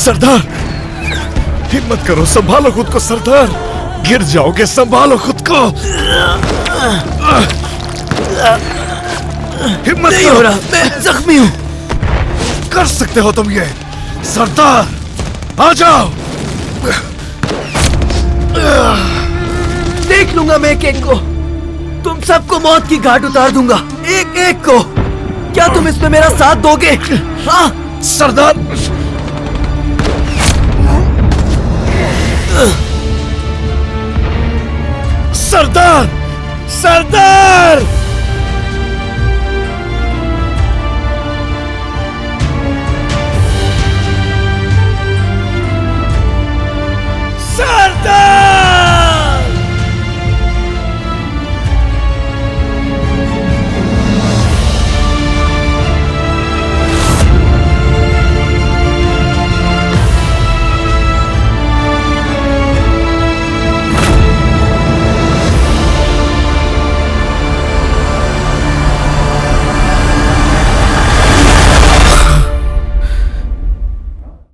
सरदार, हिम्मत करो, संभालो खुद को सरदार, गिर जाओगे, संभालो खुद को। हिम्मत नहीं करो, हो रहा, मैं जख्मी हूं। कर सकते हो तुम ये सरदार, आ जाओ। देख लूंगा मैं एक एक को, तुम सबको मौत की घाट उतार दूंगा, एक एक को। क्या तुम इसमें मेरा साथ दोगे? हाँ सरदार, सरदार, सरदार।